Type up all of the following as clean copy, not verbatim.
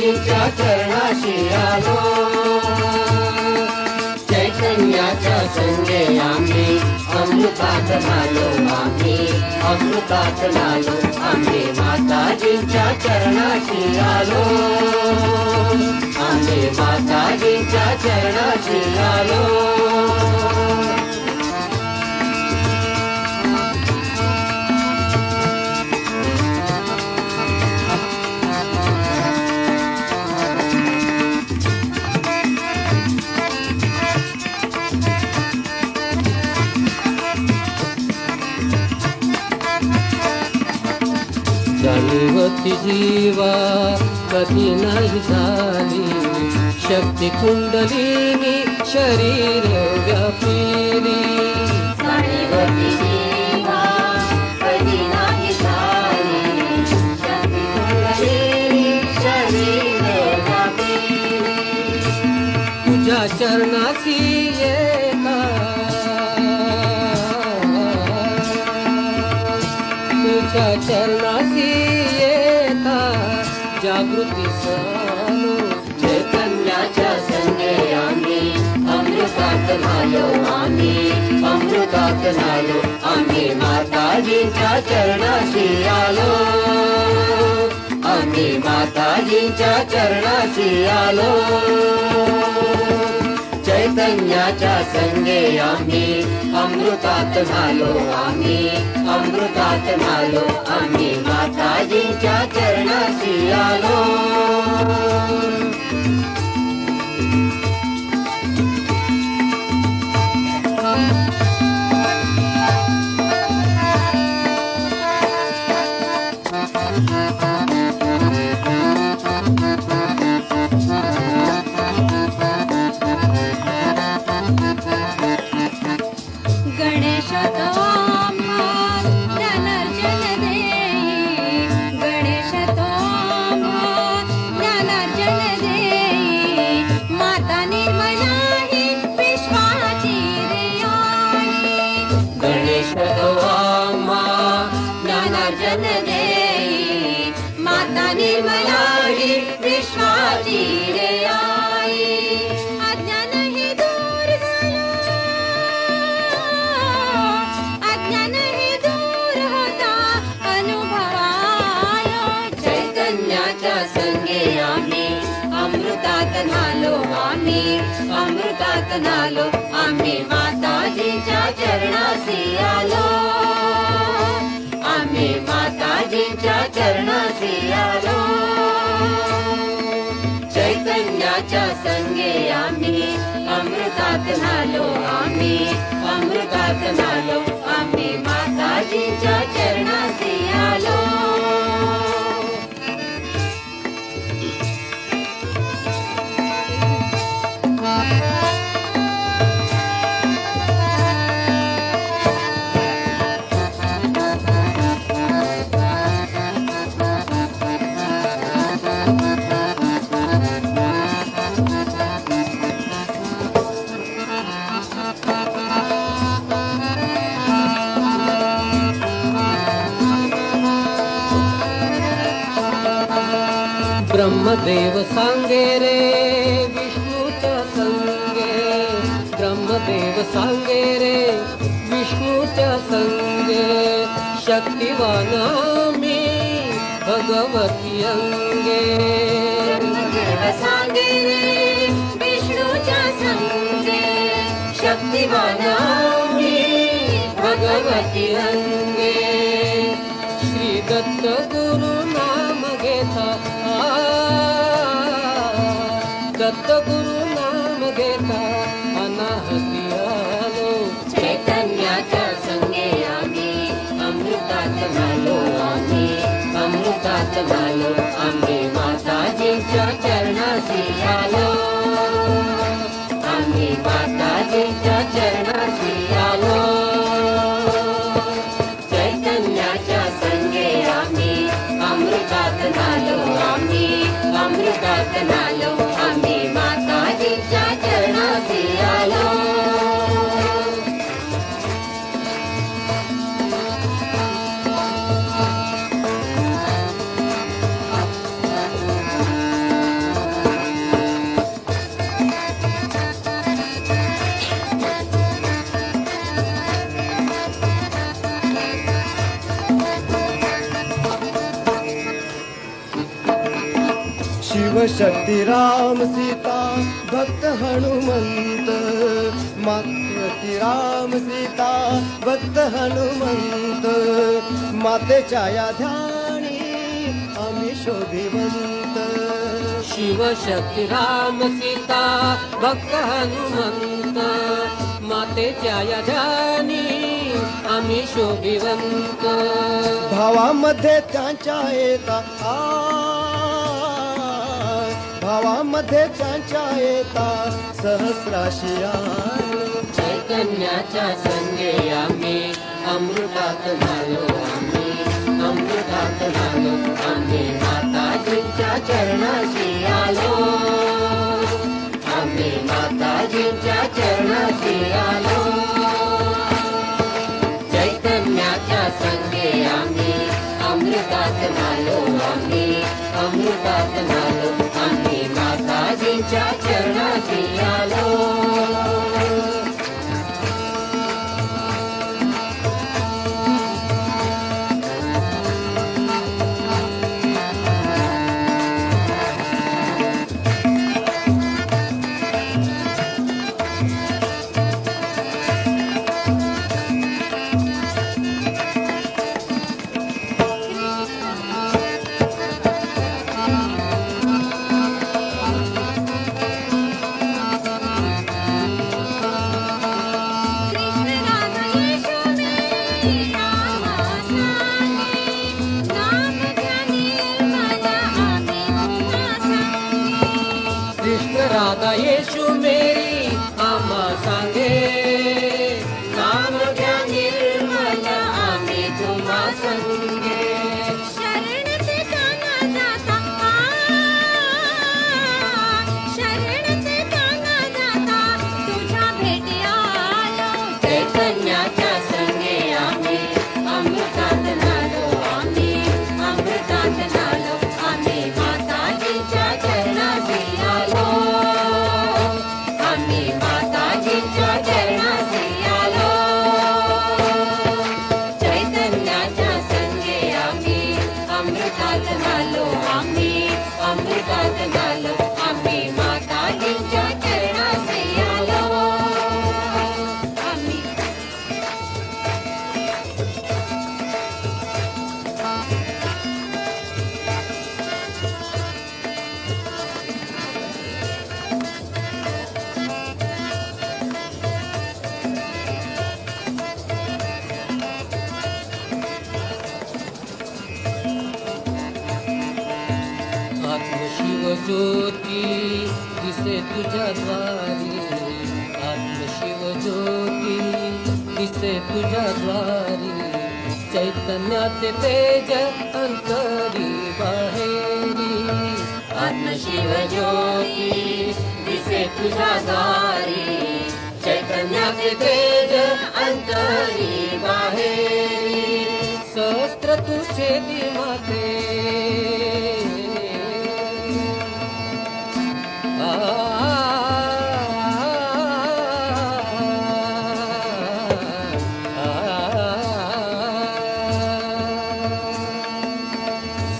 माताजींच्या चरणाशी आलो. चैतन्याच्या संगे आम्ही अमृतात नालो. आम्ही अमृतात नालो. आम्ही माताजींच्या चरणाशी आलो. आम्ही माताजींच्या चरणाशी आलो. जाणीवती जीवा कधी नाही झाली. शक्ती कुंडलिनी शरीर व्यापिली. जाणीवती जीवा कधी नाही झाली. शक्ती कुंडलिनी शरीर व्यापिली. तुझ्या चरणाशी येता तुझ्या चरणाशी येता जागृती आलो. चैतन्याच्या संगे आम्ही अमृतात नालो. आम्ही अमृतात नालो. आम्ही माताजींच्या चरणाशी आलो. आम्ही माताजींच्या चरणाशी आलो. चैतन्याच्या संगे आम्ही अमृतात नालो. आम्ही अमृतात नालो. आम्ही माताजींच्या चरणाशी आलो. माता निर्मला ही विश्वाची रे आई. अज्ञान हे दूर झालं. अज्ञान हे दूर होता अनुभवायो. चैतन्याच्या संगे आम्ही अमृतात नालो. आम्ही अमृतात नालो. आम्ही माताजींच्या चरणाशी आलो. आम्ही माताजींच्या चरणाशी आलो. चैतन्याच्या संगे आम्ही अमृतात नालो. आम्ही अमृतात नालो. आम्ही माताजींच्या चरणाशी आलो. ब्रह्मदेव सांगे रे विष्णूच्या संगे. ब्रह्मदेव सांगे रे विष्णूच्या संगे. शक्तिवान मी भगवती अंगे. ब्रह्मदेव सांगे रे विष्णूच्या संगे. शक्तिवान मी भगवती अंगे. श्री दत्त गुरु नाम घेता. दत्त गुरु नाम घेता अनाहती आलो. चैतन्याच्या संगे आम्ही अमृतात नालो. आम्ही अमृतात नालो. आम्ही माताजींच्या चरणाशी आलो. आम्ही माताजींच्या चरणाशी आलो. चैतन्याच्या संगे आम्ही अमृतात नालो. आम्ही अमृतात नालो. आम्ही माताजींच्या चरणाशी आलो. शक्ती राम सीता भक्त हनुमंत माते राम सीता भक्त हनुमंत मातेच्या या ध्यानी आम्ही शोभिवंत शिव शक्ती राम सीता भक्त हनुमंत मातेच्या या ध्यानी आम्ही शोभिवंत भावामध्ये त्यांच्या येता भावामध्ये त्यांच्या येता सहस्राशी आलो चैतन्याच्या संगे आम्ही अमृतात झालो अमृतात झालो आम्ही माताजींच्या चरणाशी आलो आम्ही माताजींच्या चरणाशी आलो चैतन्याच्या संगे आम्ही अमृतात झालो आम्ही अमृतात झालो आम्ही माताजींच्या चरणाशी आलो कृष्ण राधा येशू मेरी आम्हा सांगे नाम घ्या निर्मल आम्ही तुम्हा संगे शरण ते काना जाता शरण ते काना जाता तुझ्या भेटी आलो चैतन्याच्या संगे आम्ही अमृतात झालो आम्ही अमृतात झालो आम्ही माताजींच्या चरणाशी आलो आम्ही माताजींच्या चरणाशी आलो चैतन्याच्या संगे आम्ही अमृतात झालो आम्ही अमृतात झालो आम्ही माताजींच्या चरणाशी आलो आम्ही आत्मशिव ज्योती दिसे तुझ्या द्वारी आत्मशिव ज्योती दिसे तुझ्या द्वारी चैतन्याचे तेज अंतरी बाहेरी आत्मशिव ज्योती दिसे तुझ्या द्वारी चैतन्याचे तेज अंतरी बाहेरी सहस्त्र तुझे दिमाते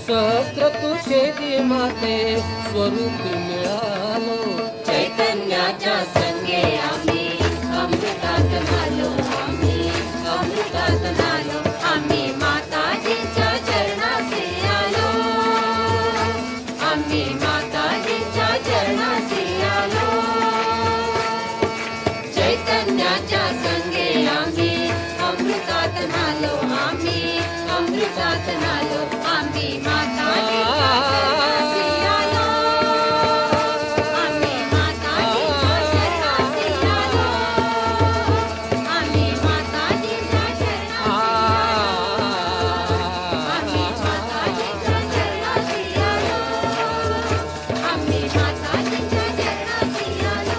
सहस्त्र तुझे दिमाते स्वरूप मिळालो चैतन्याच्या संगे आम्ही अमृतात झालो आम्ही अमृतात झालो आम्ही माताजींच्या चरणाशी आलो आम्ही माताजींच्या चरणाशी आलो चैतन्याच्या संगे आम्ही अमृतात झालो आम्ही अमृतात झालो आम्ही माताजींच्या चरणाशी आलो आम्ही माताजींच्या चरणाशी आलो आम्ही माताजींच्या चरणाशी आम्ही माताजींच्या चरणाशी आलो आम्ही माताजींच्या चरणाशी आलो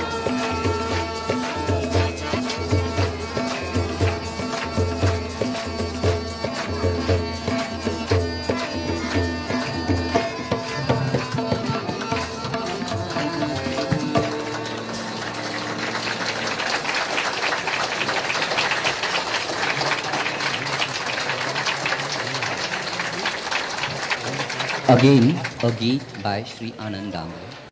Again, A gate by Sri Anand Damle.